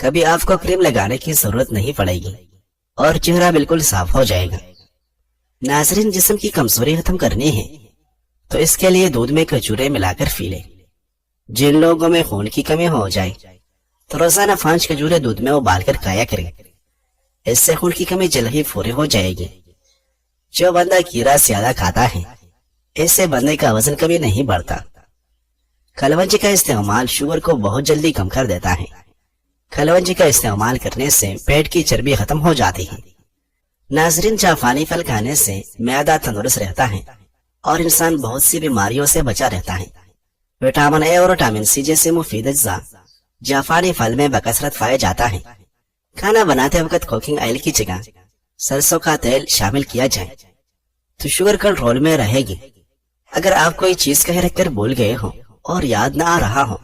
کبھی آپ کو کریم لگانے کی ضرورت نہیں پڑے گی اور چہرہ بالکل صاف ہو جائے گا۔ ناظرین، جسم کی کمزوری ختم کرنی ہے تو اس کے لیے دودھ میں کھجورے ملا کر پی لیں۔ جن لوگوں میں خون کی کمی ہو جائے تو روزانہ 5 کھجورے دودھ میں ابال کر کھایا کریں، اس سے خون کی کمی جلد ہی پوری ہو جائے گی۔ جو بندہ کیڑا زیادہ کھاتا ہے اس سے بندے کا وزن کبھی نہیں بڑھتا۔ کلونجی کا استعمال شوگر کو بہت جلدی کم کر دیتا ہے۔ کلونجی کا استعمال کرنے سے پیٹ کی چربی ختم ہو جاتی ہے۔ ناظرین، جعفرانی پھل کھانے سے معدہ تندرست رہتا ہے اور انسان بہت سی بیماریوں سے بچا رہتا ہے۔ وٹامن اے اور وٹامن سی جیسے مفید اجزاء جعفرانی پھل میں بکثرت پایا جاتا ہے۔ کھانا بناتے وقت کوکنگ آئل کی جگہ سرسوں کا تیل شامل کیا جائے تو شوگر کنٹرول میں رہے گی۔ اگر آپ کوئی چیز کہہ رکھ کر بھول گئے ہو اور یاد نہ آ رہا ہو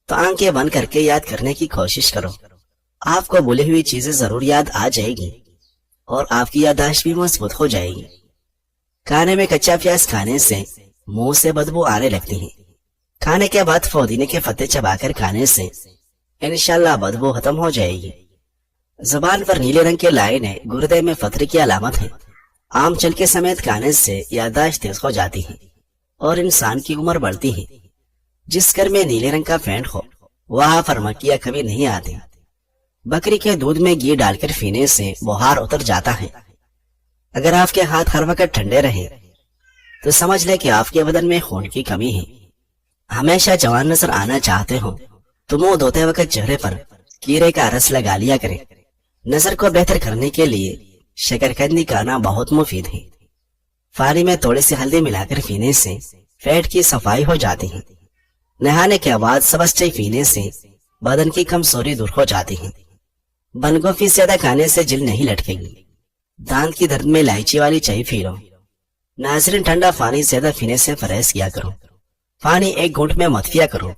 تو آنکھیں بند کر کے یاد کرنے کی کوشش کرو، آپ کو بھولی ہوئی چیزیں ضرور یاد آ جائے گی اور آپ کی یادداشت بھی مضبوط ہو جائے گی۔ کھانے میں کچا پیاز کھانے سے منہ سے بدبو آنے لگتی ہے۔ کھانے کے بعد پودینے کے پتے چبا کر کھانے سے انشاءاللہ بدبو ختم ہو جائے گی۔ زبان پر نیلے رنگ کے لائنیں گردے میں فطر کی علامت ہے۔ عام چل کے سمیت کھانے سے یادداشت تیز ہو جاتی ہے اور انسان کی عمر بڑھتی ہے۔ جس گھر میں نیلے رنگ کا پینٹ ہو وہاں فرمکیاں کبھی نہیں آتی۔ بکری کے دودھ میں گھی ڈال کر پینے سے بخار اتر جاتا ہے۔ اگر آپ کے ہاتھ ہر وقت ٹھنڈے رہے تو سمجھ لے کہ آپ کے بدن میں خون کی کمی ہے۔ ہمیشہ جوان نظر آنا چاہتے ہو تو منہ دھوتے وقت چہرے پر کیرے کا رس لگا لیا کریں۔ نظر کو بہتر کرنے کے لیے شکرکندی کھانا بہت مفید ہے۔ پانی میں تھوڑی سی ہلدی ملا کر پینے سے پیٹ کی صفائی ہو جاتی ہے۔ نہانے کے بعد سبز چائے پینے سے بدن کی کمزوری دور ہو جاتی ہے۔ بند گوبھی زیادہ کھانے سے جلد نہیں لٹکے گی۔ دانت کی درد میں الائچی والی چائے پی لو۔ ناظرین، ٹھنڈا پانی زیادہ پینے سے پرہیز کیا کرو۔ پانی 1 گھونٹ میں مت پیا کرو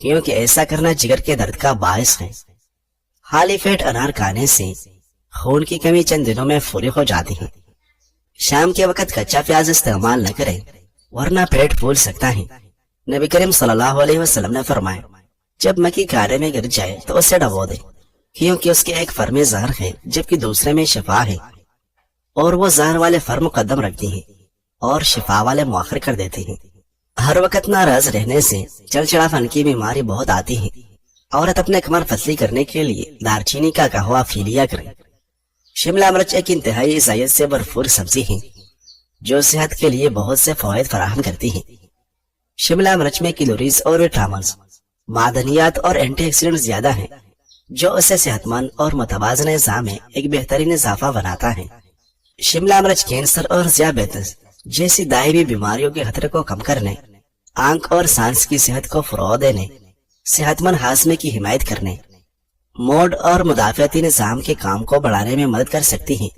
کیونکہ ایسا کرنا جگر کے درد کا باعث ہے۔ خالی پیٹ انار کھانے سے خون کی کمی چند دنوں میں پوری ہو جاتی ہے۔ شام کے وقت کچا پیاز استعمال نہ کریں ورنہ پیٹ پھول سکتا ہے۔ نبی کریم صلی اللہ علیہ وسلم نے فرمایا، جب مکھی کھانے میں گر جائے تو اسے ڈبو دے کیونکہ اس کے ایک فر میں زہر ہے جبکہ دوسرے میں شفا ہے، اور وہ زہر والے فر مقدم رکھتی ہیں اور شفا والے مؤخر کر دیتی ہیں۔ ہر وقت ناراض رہنے سے چڑچڑاپن کی بیماری بہت آتی ہے۔ عورت اپنے کمر پتلی کرنے کے لیے دار چینی کا قہوہ پی لیا کرے۔ شملہ مرچ ایک انتہائی غذائیت سے بھرپور سبزی ہے جو صحت کے لیے بہت سے فوائد فراہم کرتی ہے۔ شملہ مرچ میں کیلوریز اور وٹامنز، معدنیات اور اینٹی آکسیڈنٹ زیادہ ہیں جو اسے صحت مند اور متوازن غذا میں ایک بہترین اضافہ بناتا ہے۔ شملہ مرچ کینسر اور ذیابیطس جیسی دائمی بیماریوں کے خطرے کو کم کرنے، آنکھ اور سانس کی صحت کو فروغ دینے، صحت مند ہاضمے کی حمایت کرنے، موڈ اور مدافعتی نظام کے کام کو بڑھانے میں مدد کر سکتی ہیں۔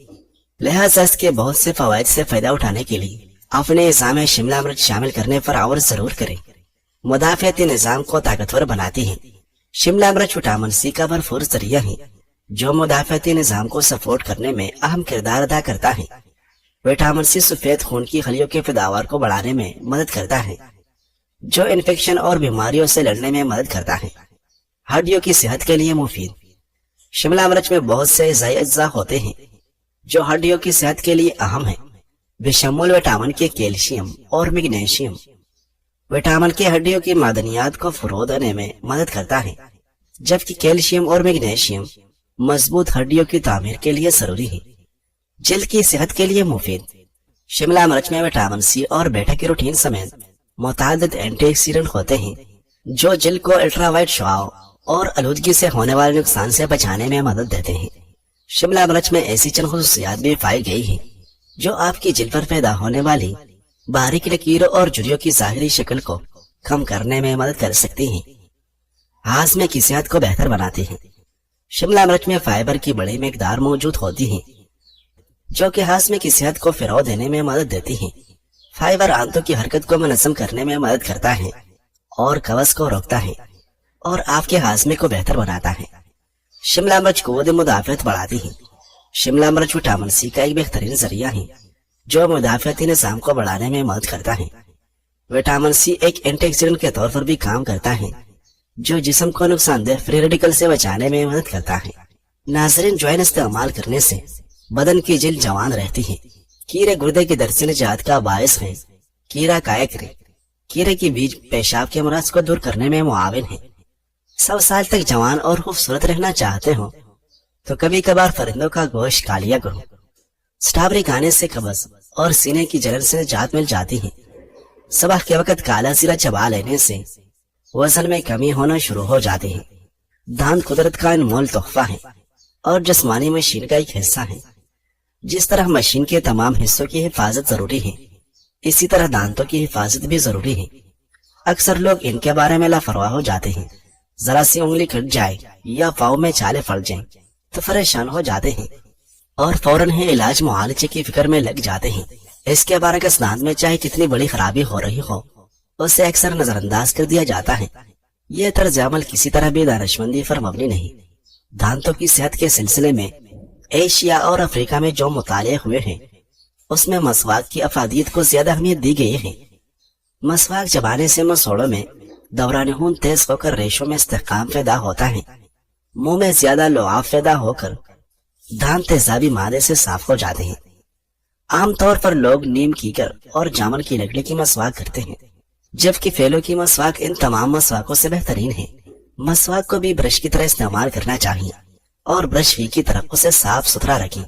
لہذا اس کے بہت سے فوائد سے فائدہ اٹھانے کے لیے اپنے غذا میں شملہ مرچ شامل کرنے پر عمل ضرور کریں۔ مدافعتی نظام کو طاقتور بناتی ہے۔ شملہ مرچ وٹامن سی کا بھرپور ذریعہ ہے جو مدافعتی نظام کو سپورٹ کرنے میں اہم کردار ادا کرتا ہے۔ وٹامن سی سفید خون کی خلیوں کے پیداوار کو بڑھانے میں مدد کرتا ہے جو انفیکشن اور بیماریوں سے لڑنے میں مدد کرتا ہے۔ ہڈیوں کی صحت کے لیے مفید۔ شملہ مرچ میں بہت سے غذائی اجزاء ہوتے ہیں جو ہڈیوں کی صحت کے لیے اہم ہیں، بشمول وٹامن کے کیلشیم اور میگنیشیم۔ وٹامن کے ہڈیوں کی معدنیات کو فروغ دینے میں مدد کرتا ہے جبکہ کیلشیم اور میگنیشیم مضبوط ہڈیوں کی تعمیر کے لیے ضروری ہے۔ جلد کی صحت کے لیے مفید۔ شملہ مرچ میں وٹامن سی اور بیٹا کیروٹین سمیت متعدد اینٹی آکسیڈنٹ ہوتے ہیں جو جلد کو الٹرا وائٹ شعاع اور آلودگی سے ہونے والے نقصان سے بچانے میں مدد دیتے ہیں۔ شملہ مرچ میں ایسی چند خصوصیات بھی پائی گئی ہیں جو آپ کی جلد پر پیدا ہونے والی باریک لکیروں اور جھریوں کی ظاہری شکل کو کم کرنے میں مدد کر سکتی ہیں۔ ہاضمے کی صحت کو بہتر بناتی ہیں۔ شملہ مرچ میں فائبر کی بڑی مقدار موجود ہوتی ہے جو کہ ہاضمے کی صحت کو فروغ دینے میں مدد دیتی ہیں۔ فائبر آنتوں کی حرکت کو منظم کرنے میں مدد کرتا ہے اور قبض کو روکتا ہے اور آپ کے ہاضمے کو بہتر بناتا ہے۔ شملہ مرچ قوت مدافعت بڑھاتی ہے۔ شملہ مرچ وٹامن سی کا ایک بہترین ذریعہ ہے جو مدافعتی نظام کو بڑھانے میں مدد کرتا ہے۔ وٹامن سی ایک اینٹی آکسیڈنٹ کے طور پر بھی کام کرتا ہے جو جسم کو نقصان دہ فری ریڈیکل سے بچانے میں مدد کرتا ہے۔ ناظرین، جوائن استعمال کرنے سے بدن کی جلد جوان رہتی ہے۔ کیڑے گردے کی درد سے نجات کا باعث ہے۔ کیڑا کائکری کیڑے کی بیج پیشاب کے امراض کو دور کرنے میں معاون ہے۔ 100 سال تک جوان اور خوبصورت رہنا چاہتے ہو تو کبھی کبھار پرندوں کا گوشت کھا لیا کرو۔ سٹرابری کھانے سے قبض اور سینے کی جلن سے نجات مل جاتی ہے۔ صبح کے وقت کالا زیرہ چبا لینے سے وزن میں کمی ہونا شروع ہو جاتی ہے۔ دانت قدرت کا انمول تحفہ ہے اور جسمانی مشین کا ایک حصہ ہے۔ جس طرح مشین کے تمام حصوں کی حفاظت ضروری ہے، اسی طرح دانتوں کی حفاظت بھی ضروری ہے۔ اکثر لوگ ان کے بارے میں لاپرواہ ہو جاتے ہیں۔ ذرا سی انگلی کٹ جائے یا پاؤں میں چھالے پڑ جائیں تو پریشان ہو جاتے ہیں اور فوراً ہی علاج معالجے کی فکر میں لگ جاتے ہیں۔ اس کے برعکس دانت میں چاہے کتنی بڑی خرابی ہو رہی ہو، اسے اکثر نظر انداز کر دیا جاتا ہے۔ یہ طرز عمل کسی طرح بھی دانشمندی پر مبنی نہیں۔ دانتوں کی صحت کے سلسلے میں ایشیا اور افریقہ میں جو مطالعے ہوئے ہیں، اس میں مسواک کی افادیت کو زیادہ اہمیت دی گئی ہے۔ مسواک چبانے سے مسوڑوں میں دوران خون تیز ہو کر ریشوں میں استحکام پیدا ہوتا ہے۔ منہ میں زیادہ لعاب پیدا ہو کر دانت تیزابی مادے سے صاف ہو جاتے ہیں۔ عام طور پر لوگ نیم کیکر اور جامن کی لکڑی کی مسواک کرتے ہیں، جبکہ فیلو کی مسواک ان تمام مسواکوں سے بہترین ہے۔ مسواک کو بھی برش کی طرح استعمال کرنا چاہیے اور برش ہی کی طرف اسے صاف ستھرا رکھیں۔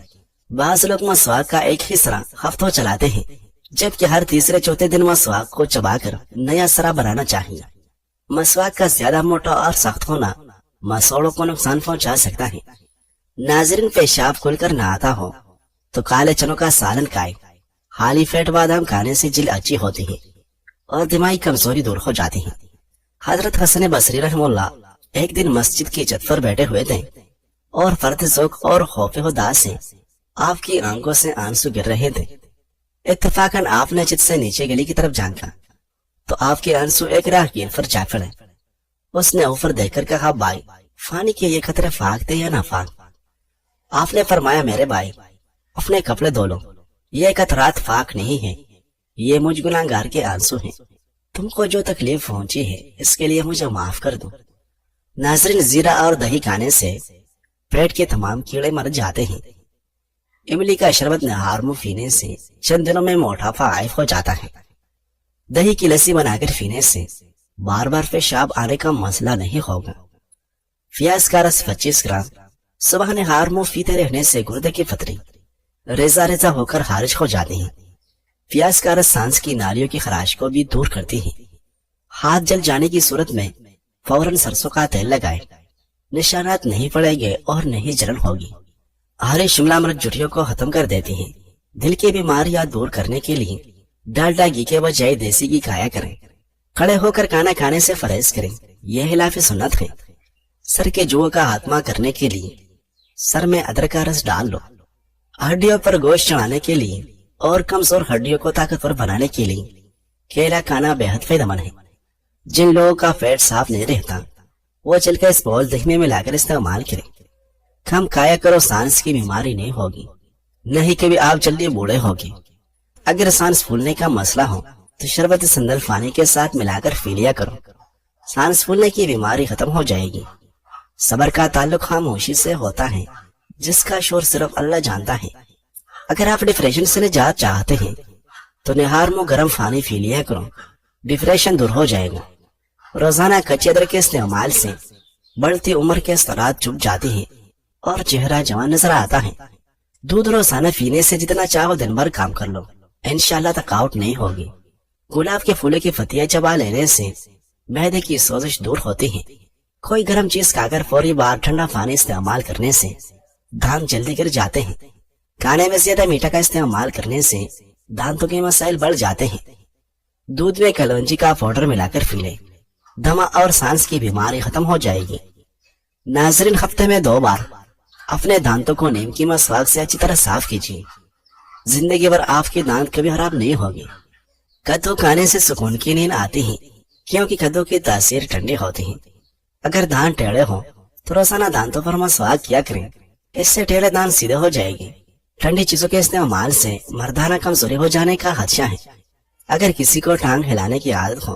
بعض لوگ مسواک کا ایک ہی سرا ہفتوں چلاتے ہیں، جبکہ ہر تیسرے چوتھے دن مسواک کو چبا کر نیا سرا بنانا چاہیے۔ مسواک کا زیادہ موٹا اور سخت ہونا مسوڑوں کو نقصان پہنچا سکتا ہے۔ ناظرین، پیشاب کھل کر نہ آتا ہو تو کالے چنوں کا سالن کھائے۔ خالی فیٹ بادام کھانے سے جلد اچھی ہوتی ہے اور دماغی کمزوری دور ہو جاتی ہے۔ حضرت حسن بصری رحمہ اللہ ایک دن مسجد کی چھت پر بیٹھے ہوئے تھے اور فرد ذوق اور خوف خدا سے آپ کی آنکھوں سے آنسو گر رہے تھے۔ اتفاقاً آپ نے چھت سے نیچے گلی کی طرف جھانکا تو آپ کے آنسو ایک راہگیر پر جا پڑے۔ اس نے اوپر دیکھ کر کہا، بھائی، فانی کے یہ قطرے پاک تھے یا ناپاک؟ آپ نے فرمایا، میرے بھائی، اپنے کپڑے دھو لو، یہ قطرات پاک نہیں ہے، یہ مجھ گناہگار کے آنسو ہیں۔ تم کو جو تکلیف پہنچی ہے اس کے لیے مجھے معاف کر دو۔ ناظرین، زیرہ اور دہی کھانے سے پیٹ کے تمام کیڑے مر جاتے ہیں۔ املی کا شربت نہار منہ پینے سے چند دنوں میں موٹاپا عائف ہو جاتا ہے۔ دہی کی لسی بنا کر پینے سے بار بار پیشاب آنے کا مسئلہ نہیں ہوگا۔ پیاز کا رس 25 گرام صبح نہار منہ پیتے رہنے سے گردے کی پتھری ریزہ ریزہ ہو کر خارج ہو جاتی ہے۔ پیاز کا رس سانس کی نالیوں کی خراش کو بھی دور کرتی ہے۔ ہاتھ جل جانے کی صورت میں فوراً سرسوں کا تیل لگائے، نشانات نہیں پڑیں گے اور نہیں جلن ہوگی۔ ہری شملہ مرچ جھٹیوں کو ختم کر دیتی ہے۔ دل کی بیماریاں دور کرنے کے لیے ڈالڈا گھی کے بجائے دیسی گھی کھایا کریں۔ کھڑے ہو کر کھانا کھانے سے پرہیز کریں، یہ خلاف سنت ہے۔ سر کے جوؤں کا خاتمہ کرنے کے لیے سر میں ادرک کا رس ڈال لو۔ ہڈیوں پر گوشت چڑھانے کے لیے اور کمزور ہڈیوں کو طاقتور بنانے کے لیے کیلا کھانا بے حد فائدہ مند ہے۔ جن لوگوں کا پیٹ صاف نہیں رہتا وہ چل کر اس بول دہی میں ملا کر استعمال کریں۔ کم کھایا کرو، سانس کی بیماری نہیں ہوگی، نہیں کبھی آپ جلدی بوڑھے ہوگی۔ اگر سانس پھولنے کا مسئلہ ہو تو شربت سندل پانی کے ساتھ ملا کر پی لیا کرو، سانس پھولنے کی بیماری ختم ہو جائے گی۔ صبر کا تعلق خاموشی سے ہوتا ہے، جس کا شور صرف اللہ جانتا ہے۔ اگر آپ ڈپریشن سے نجات چاہتے ہیں تو نہار منہ گرم پانی پی لیا کرو، ڈپریشن دور ہو جائے گا۔ روزانہ کچے ادرک کے استعمال سے بڑھتی عمر کے اثرات چھپ جاتی ہیں اور چہرہ جوان نظر آتا ہے۔ دودھ روزانہ پینے سے جتنا چاہو دن بھر کام کر لو، انشاءاللہ تھکاوٹ نہیں ہوگی۔ گلاب کے پھولوں کی پتیاں چبا لینے سے معدے کی سوزش دور ہوتی ہے۔ کوئی گرم چیز کھا کر فوری بار ٹھنڈا پانی استعمال کرنے سے دانت جلدی گر جاتے ہیں۔ کھانے میں زیادہ میٹھا کا استعمال کرنے سے دانتوں کے مسائل بڑھ جاتے ہیں۔ دودھ میں کلونجی کا پاؤڈر ملا کر پی لیں، دمہ اور سانس کی بیماری ختم ہو جائے گی۔ ناظرین، ہفتے میں 2 بار اپنے دانتوں کو نیم کی مسواک سے اچھی طرح صاف کیجیے۔ زندگی بھر آپ کی دانت کبھی خراب نہیں ہوگی۔ کدو کھانے سے سکون کی نیند آتی ہے، کیونکہ کدو کی تاثیر ٹھنڈی ہوتی ہے۔ اگر دانت ٹیڑھے ہوں تو روزانہ دانتوں پر مسواک کیا کریں، اس سے ٹیڑھے دانت سیدھے ہو جائے گی۔ ٹھنڈی چیزوں کے استعمال سے مردانہ کمزوری ہو جانے کا خدشہ ہے۔ اگر کسی کو ٹانگ ہلانے کی عادت ہو